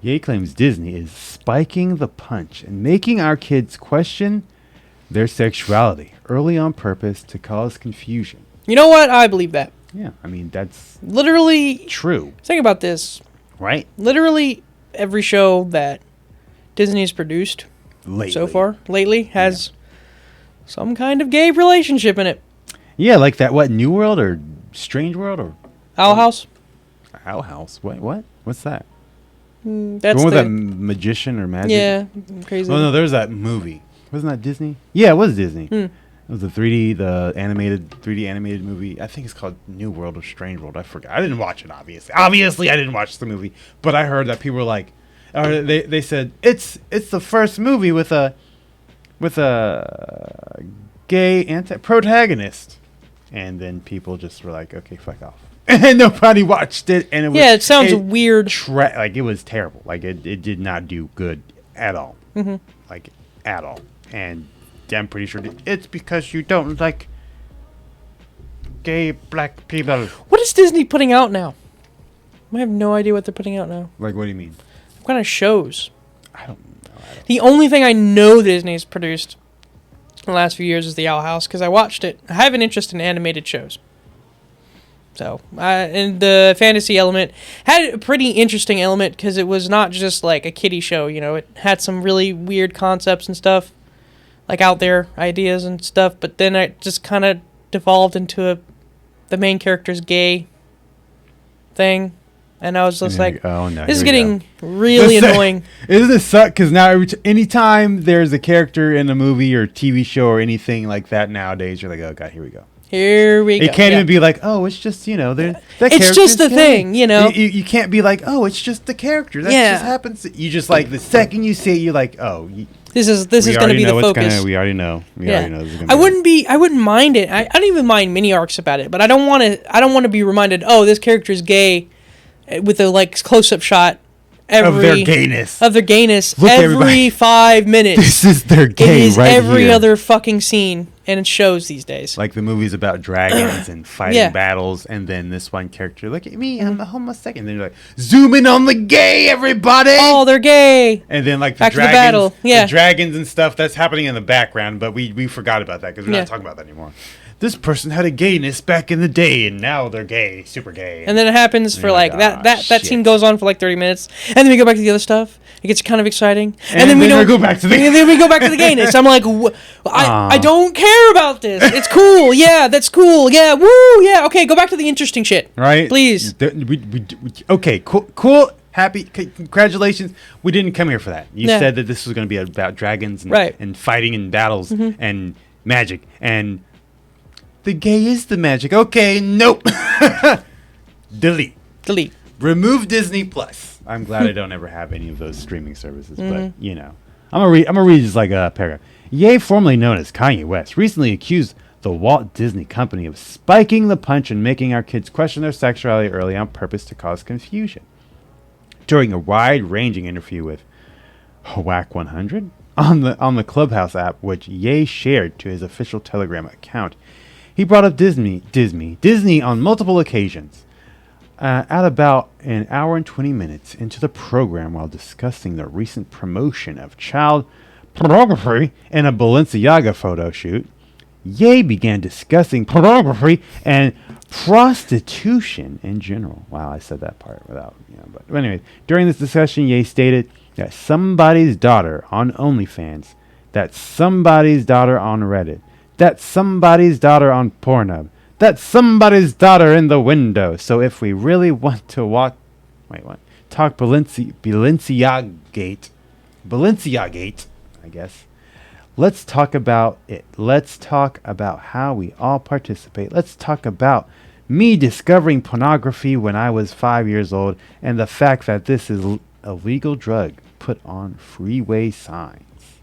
Ye claims Disney is spiking the punch and making our kids question their sexuality early on purpose to cause confusion. You know what? I believe that. Yeah, I mean, that's literally true. Think about this. Right? Literally every show that Disney's produced so far lately has some kind of gay relationship in it. Yeah, like that, what, New World or Strange World or... Owl House? Owl House? What? What's that? That's the one with that magician or magic? Yeah, crazy. Oh, no, there's that movie. Wasn't that Disney? Yeah, it was Disney. It was the 3D animated movie. I think it's called New World or Strange World. I forgot. I didn't watch it, obviously. Obviously, I didn't watch the movie. But I heard that people were like... Or they said, it's the first movie with a gay protagonist. And then people just were like, okay, fuck off. And nobody watched it. And it was... Yeah, it sounds weird. Like, it was terrible. Like, it did not do good at all. Mm-hmm. Like, at all. And I'm pretty sure it's because you don't like gay black people. What is Disney putting out now? I have no idea what they're putting out now. Like, what do you mean? What kind of shows? I don't know. The only thing I know Disney's produced in the last few years is the Owl House, because I watched it. I have an interest in animated shows. So, and the fantasy element had a pretty interesting element, because it was not just like a kiddie show, you know. It had some really weird concepts and stuff, like out there ideas and stuff, but then it just kind of devolved into the main character's gay thing. And I was just like, oh, no, this is getting really annoying. Isn't it suck? Because now anytime there's a character in a movie or TV show or anything like that nowadays, you're like, oh, God, here we go. Here we go. It can't even be like, oh, it's just, you know, that it's just the thing, you know. You can't be like, oh, it's just the character. That just happens. You just like, the second you see it, you're like, oh. This is going to be the focus. We already know. We already know this is I wouldn't mind it. I don't even mind mini arcs about it, but I don't want to be reminded, oh, this character is gay, with a like close-up shot of their gayness Look, every 5 minutes. This is their gay. It is right every here. Other fucking scene, and it shows these days. Like the movies about dragons and fighting battles, and then this one character, look at me, I'm a homosexual. And then you're like, zoom in on the gay, everybody. Oh, they're gay. And then like the dragons, the dragons and stuff that's happening in the background, but we forgot about that because we're not talking about that anymore. This person had a gayness back in the day, and now they're gay, super gay. And then it happens for like that scene goes on for like 30 minutes, and then we go back to the other stuff. It gets kind of exciting, and then we go back to the gayness. I'm like, I don't care about this. It's cool, yeah, that's cool, yeah, woo, yeah, okay, go back to the interesting shit, right? Please. Okay, cool. Happy, congratulations. We didn't come here for that. You said that this was going to be about dragons and fighting and battles and magic and. The gay is the magic. Okay, nope. Delete. Remove Disney Plus. I'm glad I don't ever have any of those streaming services, but you know, I'm gonna read just like a paragraph. Ye, formerly known as Kanye West, recently accused the Walt Disney Company of spiking the punch and making our kids question their sexuality early on purpose to cause confusion. During a wide-ranging interview with Whack 100 on the Clubhouse app, which Ye shared to his official Telegram account. He brought up Disney on multiple occasions. At about an hour and 20 minutes into the program while discussing the recent promotion of child pornography in a Balenciaga photo shoot, Ye began discussing pornography and prostitution in general. Wow, I said that part without, but anyway, during this discussion, Ye stated that somebody's daughter on OnlyFans, that somebody's daughter on Reddit, that's somebody's daughter on Pornhub. That's somebody's daughter in the window. So if we really want to talk Balenciagate, I guess. Let's talk about it. Let's talk about how we all participate. Let's talk about me discovering pornography when I was 5 years old and the fact that this is a legal drug put on freeway signs.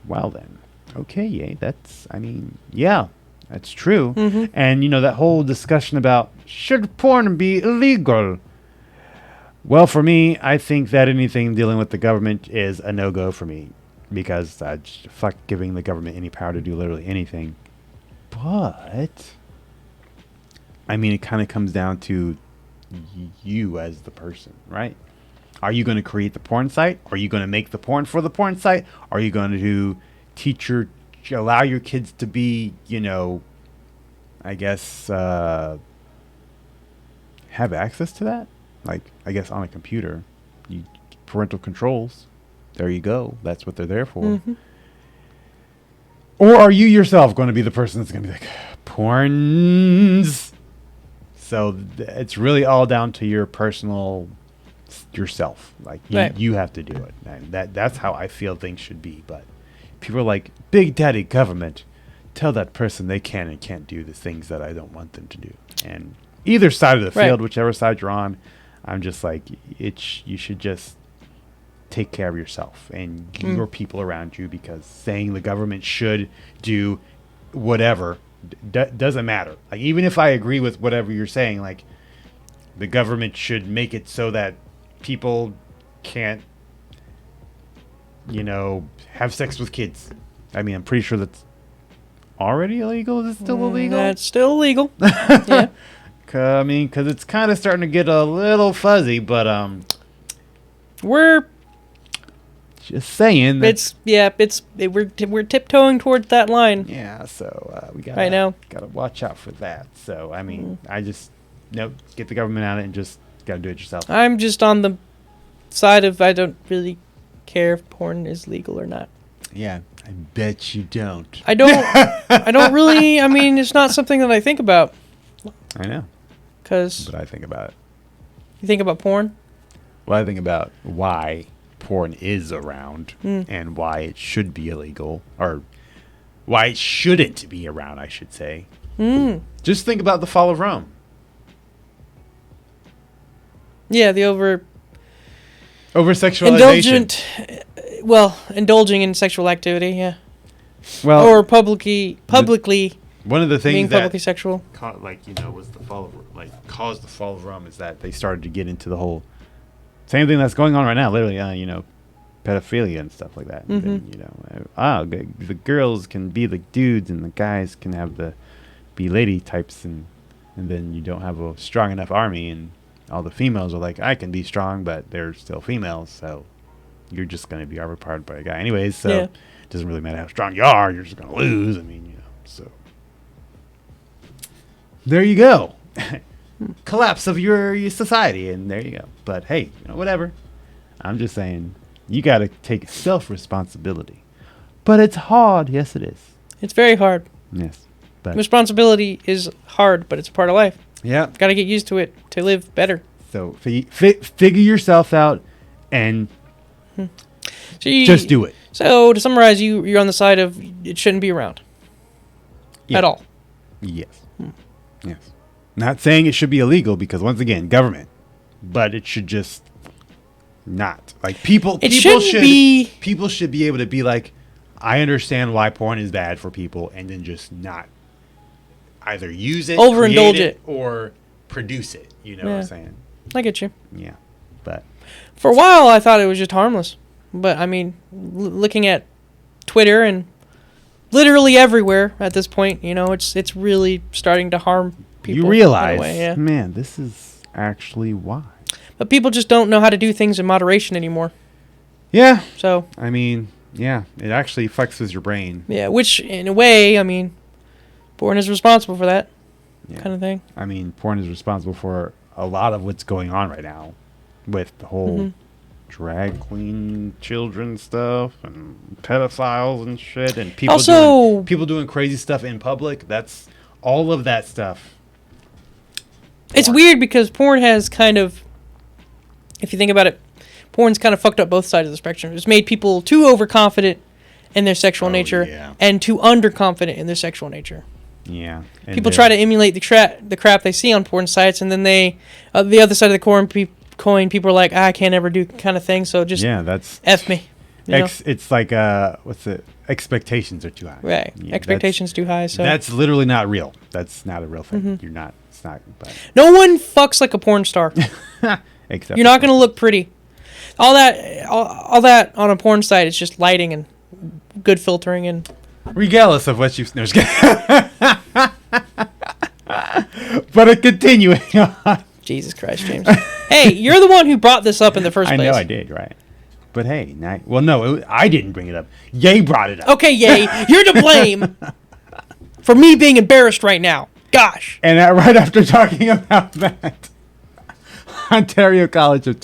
Well then. Okay, that's true. And, that whole discussion about should porn be illegal? Well, for me, I think that anything dealing with the government is a no-go for me because I fuck giving the government any power to do literally anything. But, it kind of comes down to you as the person, right? Are you going to create the porn site? Are you going to make the porn for the porn site? Are you going to allow your kids to be, I guess, have access to that? Like, I guess on a computer, parental controls. There you go. That's what they're there for. Mm-hmm. Or are you yourself going to be the person that's going to be like, porns? So it's really all down to your personal yourself. Like you have to do it. And that's how I feel things should be. But people are like, Big Daddy government, tell that person they can and can't do the things that I don't want them to do. And either side of the field, whichever side you're on, I'm just like, you should just take care of yourself and your people around you, because saying the government should do whatever doesn't matter. Like, even if I agree with whatever you're saying, like, the government should make it so that people can't, have sex with kids. I mean, I'm pretty sure that's already illegal. Is it still illegal? That's still illegal. Yeah. I mean, because it's kind of starting to get a little fuzzy, but we're just saying that we're tiptoeing towards that line. Yeah, so we gotta watch out for that. So I mean, I just get the government on it and just gotta do it yourself. I'm just on the side of I don't really care if porn is legal or not. Yeah, I bet you don't. I don't really. I mean, it's not something that I think about. I know. But I think about it. You think about porn? Well, I think about why porn is around and why it should be illegal, or why it shouldn't be around, I should say. Just think about the fall of Rome. Yeah, the over-sexualization. Indulging in sexual activity, yeah. Well, or publicly one of the things being that publicly sexual, was caused the fall of Rome, is that they started to get into the whole same thing that's going on right now, literally, pedophilia and stuff like that. And then, the girls can be the dudes and the guys can be lady types, and then you don't have a strong enough army, and all the females are like, I can be strong, but they're still females, so you're just going to be overpowered by a guy anyways, so it doesn't really matter how strong you are, you're just going to lose. I mean, so there you go. Collapse of your society, and there you go. But hey, whatever. I'm just saying, you got to take self-responsibility. But it's hard. Yes, it is. It's very hard. Yes. But responsibility is hard, but it's a part of life. Yeah. Got to get used to it to live better. So figure yourself out and just do it. So to summarize, you're on the side of it shouldn't be around. Yeah. At all. Yes. Yes. Not saying it should be illegal, because once again, government, but it should just not. Like, people should be able to be like, I understand why porn is bad for people, and then just not either use it, overindulge it, or produce it. You know what I'm saying? I get you. Yeah. But for a while I thought it was just harmless. But I mean, looking at Twitter and literally everywhere at this point, it's really starting to harm people. You realize, man, this is actually why. But people just don't know how to do things in moderation anymore. Yeah. So I mean, yeah, it actually fucks with your brain. Yeah, which in a way, I mean, porn is responsible for that kind of thing. I mean, porn is responsible for a lot of what's going on right now with the whole drag queen children stuff and pedophiles and shit, and people doing crazy stuff in public. That's all of that stuff. It's weird because porn has kind of, if you think about it, porn's kind of fucked up both sides of the spectrum. It's made people too overconfident in their sexual nature and too underconfident in their sexual nature. Yeah. People try to emulate the crap they see on porn sites, and then they, the other side of the coin, people are like, I can't ever do kind of thing, so just that's F me. It's like, what's it? Expectations are too high. Right. Yeah, expectations too high. So that's literally not real. That's not a real thing. You're not. It's not. But no one fucks like a porn star. Except you're not going to look pretty. All that on a porn site is just lighting and good filtering and. Regardless of what you've. No, but continuing on. Jesus Christ, James. Hey, you're the one who brought this up in the first place. I know I did, right? But hey, I didn't bring it up. Ye brought it up. Okay, Ye, you're to blame for me being embarrassed right now. Gosh. And right after talking about that, Ontario College of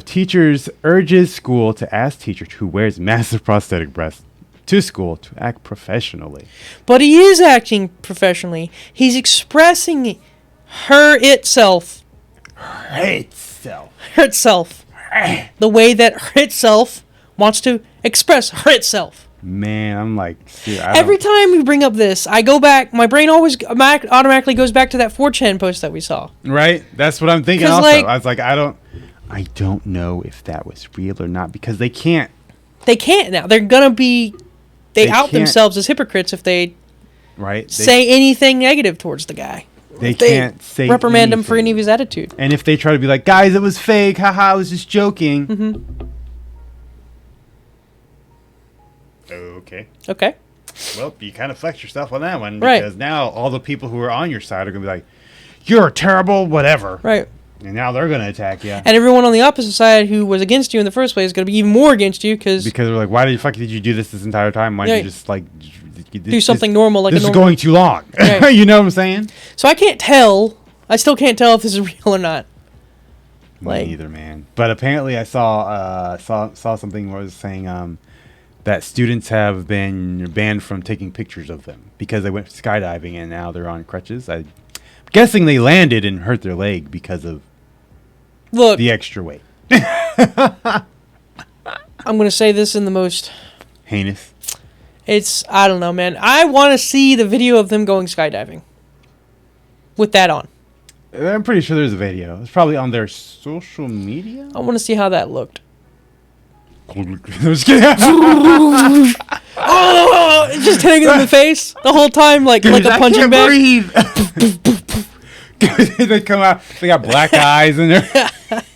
Teachers urges school to ask teacher who wears massive prosthetic breasts to school to act professionally. But he is acting professionally. He's expressing itself. The way that itself wants to express itself. Man, I'm like, every time we bring up this, I go back. My brain always automatically goes back to that 4chan post that we saw. Right, that's what I'm thinking. Also, I was like, I don't know if that was real or not because they can't. They can't now. They're gonna be. They out themselves as hypocrites if they. Right. Say anything negative towards the guy. They can't say reprimand him for any of his attitude. And if they try to be like, guys, it was fake. Haha, I was just joking. Mm-hmm. Okay. Well, you kind of flex yourself on that one because now all the people who are on your side are going to be like, you're terrible, whatever. Right. And now they're going to attack you. And everyone on the opposite side who was against you in the first place is going to be even more against you because they're like, why did you do this entire time? Why didn't you just do something normal? Like this is going too long. Right. You know what I'm saying? So I can't tell. I still can't tell if this is real or not. Me neither, man. But apparently I saw something where it was saying that students have been banned from taking pictures of them because they went skydiving and now they're on crutches. I'm guessing they landed and hurt their leg because of the extra weight. I'm going to say this in the most heinous. I don't know, man. I want to see the video of them going skydiving with that on. I'm pretty sure there's a video. It's probably on their social media. I want to see how that looked. Just hitting them in the face the whole time, like a punching bag. They come out. They got black eyes and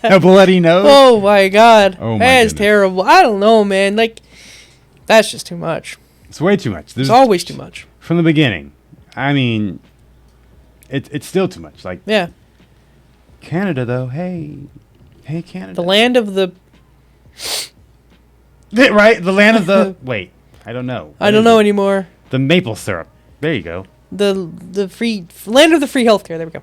a bloody nose. Oh my god, that's terrible. I don't know, man. Like that's just too much. It's way too much. It's always too much from the beginning. I mean, it's still too much. Like Canada though. Hey, Canada. The land of the. Right, the land of the. Wait, I don't know. I don't know anymore. The maple syrup. There you go. The free land of the free healthcare. There we go.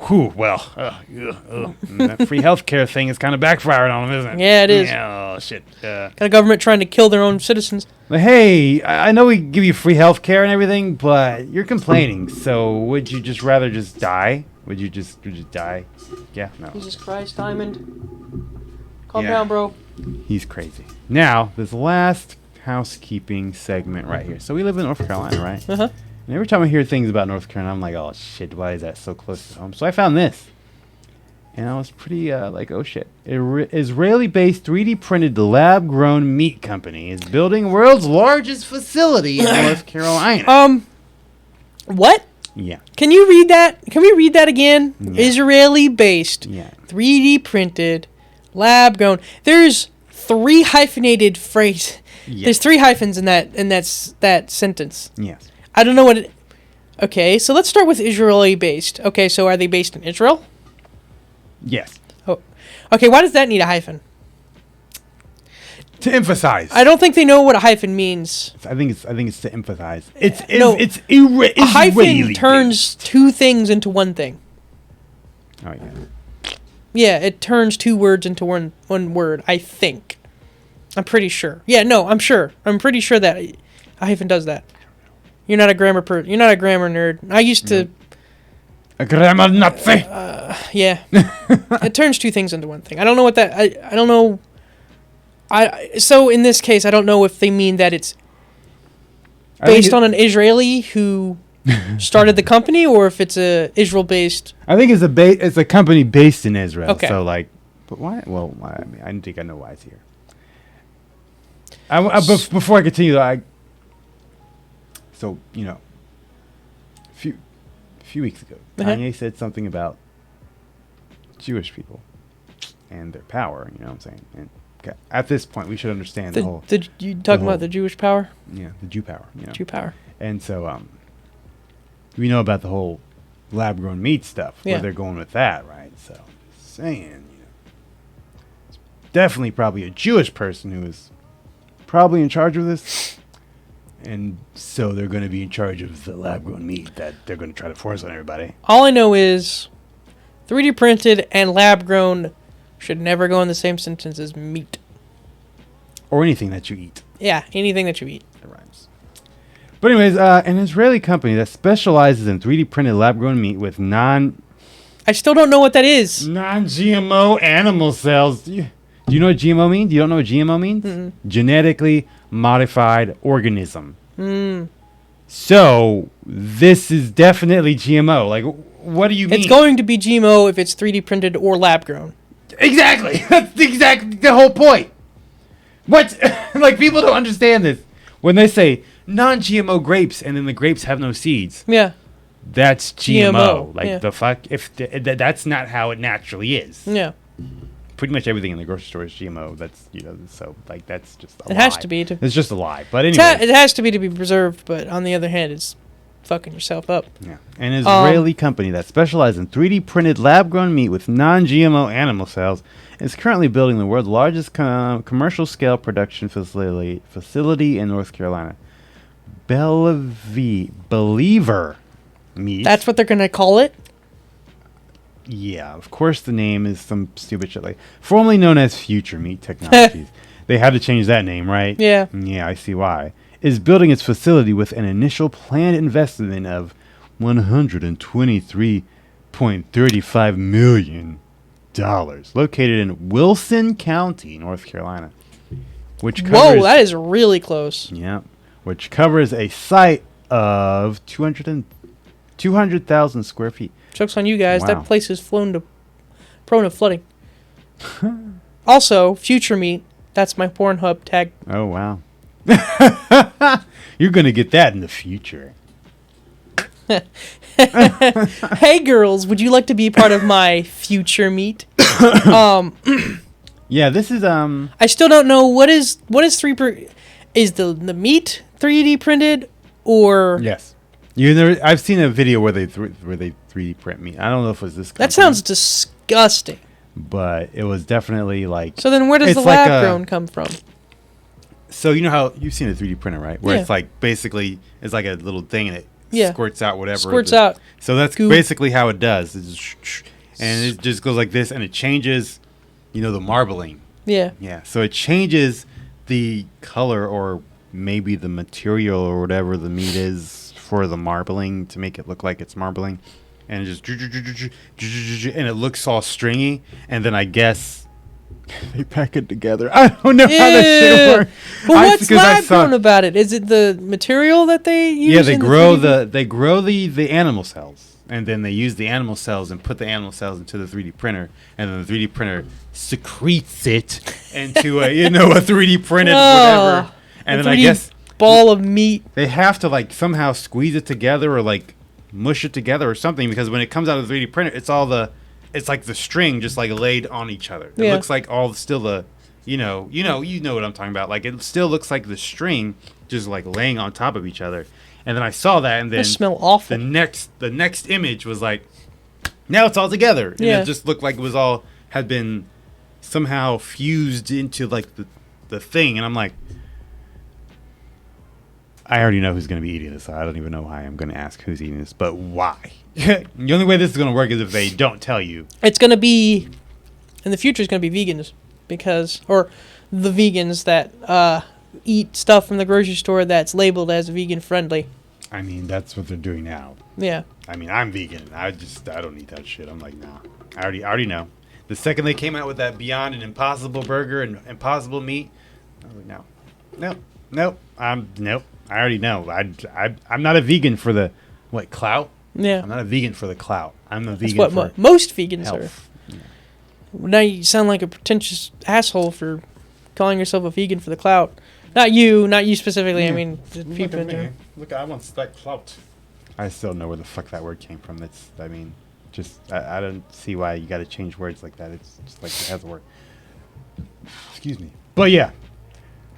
Whew, well, that free healthcare thing is kind of backfiring on them, isn't it? Yeah, it is. Oh shit. Got a government trying to kill their own citizens. Like, hey, I know we give you free healthcare and everything, but you're complaining. So would you just rather just die? Would you just die? Yeah, no. Jesus Christ, Diamond. Calm down, bro. He's crazy. Now, this last housekeeping segment right here. So we live in North Carolina, right? Uh-huh. And every time I hear things about North Carolina, I'm like, oh, shit, why is that so close to home? So I found this. And I was pretty like, oh, shit. Israeli-based 3D printed lab-grown meat company is building world's largest facility in North Carolina. What? Yeah. Can you read that? Can we read that again? Yeah. Israeli-based, 3D printed, lab-grown. There's 3 hyphenated phrase. Yeah. There's 3 hyphens in that sentence. Yes. I don't know what it... Okay, so let's start with Israeli-based. Okay, so are they based in Israel? Yes. Oh, okay, why does that need a hyphen? To emphasize. I don't think they know what a hyphen means. I think it's to emphasize. A hyphen turns 2 things into one thing. Oh, yeah. Yeah, it turns 2 words into one word, I think. I'm pretty sure. Yeah, no, I'm sure. I'm pretty sure that a hyphen does that. You're not a grammar nerd. I used to... A grammar Nazi? Yeah. It turns 2 things into one thing. I don't know what that... I don't know... So in this case, I don't know if they mean that it's based on an Israeli who started the company, or if it's a Israel-based... I think it's a company based in Israel. Okay. So, like... But why? Well, I mean, I don't think I know why it's here. Before I continue, though, So, you know, a few weeks ago, Kanye said something about Jewish people and their power, you know what I'm saying? And at this point, we should understand the whole... You talking about the Jewish power? Yeah, the Jew power, you know. Jew power. And so, we know about the whole lab-grown meat stuff. Yeah. Where they're going with that, right? So, saying, it's definitely probably a Jewish person who is probably in charge of this. And so they're going to be in charge of the lab-grown meat that they're going to try to force on everybody. All I know is 3D printed and lab-grown should never go in the same sentence as meat. Or anything that you eat. Yeah, anything that you eat. It rhymes. But anyways, an Israeli company that specializes in 3D printed lab-grown meat with I still don't know what that is. non-GMO animal cells. Do you know what GMO means? You don't know what GMO means? Mm-mm. Genetically modified organism. Mm. So this is definitely GMO. Like, what do you mean? It's going to be GMO if it's 3D printed or lab-grown. Exactly. That's exactly the whole point. What? Like, people don't understand this. When they say non-GMO grapes and then the grapes have no seeds. Yeah. That's GMO. Like, yeah. the fuck? That's not how it naturally is. Yeah. Pretty much everything in the grocery store is GMO. That's, so, like, that's just a lie. It has to be. It's just a lie. But anyway. It has to be preserved, but on the other hand, it's fucking yourself up. Yeah. An Israeli company that specializes in 3D printed lab-grown meat with non-GMO animal cells is currently building the world's largest commercial scale production facility in North Carolina. Believer meat. That's what they're going to call it? Yeah, of course the name is some stupid shit like formerly known as Future Meat Technologies. They had to change that name, right? Yeah. Yeah, I see why. Is building its facility with an initial planned investment of $123.35 million, located in Wilson County, North Carolina. Which covers, whoa, that is really close. Yeah, which covers a site of 200,000 square feet. Joke's on you guys. Wow. That place is prone to flooding. Also, Future Meat. That's my Pornhub tag. Oh, wow. You're going to get that in the future. Hey, girls, would you like to be part of my Future Meat? Yeah, this is I still don't know what is is the meat 3D printed or yes. I've seen a video where they 3D print meat. I don't know if it was this company. That sounds disgusting. But it was definitely like. So then where does the lab grown come from? So you know how you've seen a 3D printer, right? Where Yeah. it's like basically it's like a little thing and it squirts out whatever. Squirts out. So that's goop. basically how it does. It's just, and it just goes like this and it changes, the marbling. Yeah. Yeah. So it changes the color or maybe the material or whatever the meat is for the marbling to make it look like it's marbling. And it just and it looks all stringy, and then I guess they pack it together. I don't know how that shit works. But what's lab grown about it? Is it the material that they use? Yeah, they grow the animal cells, and then they use the animal cells and put the animal cells into the 3D printer, and then the 3D printer secretes it into a 3D printed whatever, and then I guess ball of meat. They have to like somehow squeeze it together or like mush it together or something, because when it comes out of the 3D printer, it's like the string just like laid on each other. It looks like still the you know what I'm talking about. Like it still looks like the string just like laying on top of each other. And then I saw that, and then smell awful. The next image was like, now it's all together, and it just looked like it was all had been somehow fused into like the thing. And I'm like, I already know who's going to be eating this. So I don't even know why I'm going to ask who's eating this, but why? The only way this is going to work is if they don't tell you. It's going to be, in the future, it's going to be vegans or the vegans that eat stuff from the grocery store that's labeled as vegan friendly. I mean, that's what they're doing now. Yeah. I mean, I'm vegan. I don't eat that shit. I'm like, nah. I already know. The second they came out with that Beyond and Impossible Burger and Impossible Meat, I was like, nope. Nope. I already know. I'm not a vegan for the clout. Yeah. I'm not a vegan for the clout. I'm a vegan That's what most vegans health. are. Yeah. Now you sound like a pretentious asshole for calling yourself a vegan for the clout. Not you specifically. Yeah. I mean, people in general. Look, I want that clout. I still know where the fuck that word came from. I don't see why you got to change words like that. It's just like it has a word. Excuse me. But yeah.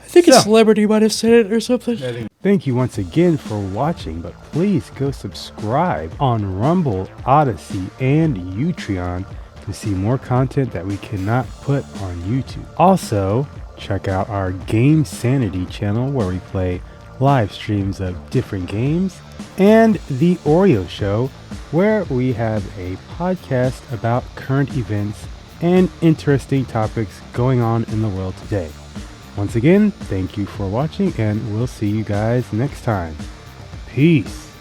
I think a celebrity might have said it or something. Thank you once again for watching, but please go subscribe on Rumble, Odyssey, and Utreon to see more content that we cannot put on YouTube. Also, check out our GameSanity channel where we play live streams of different games, and the Oreyo Show where we have a podcast about current events and interesting topics going on in the world today. Once again, thank you for watching, and we'll see you guys next time. Peace.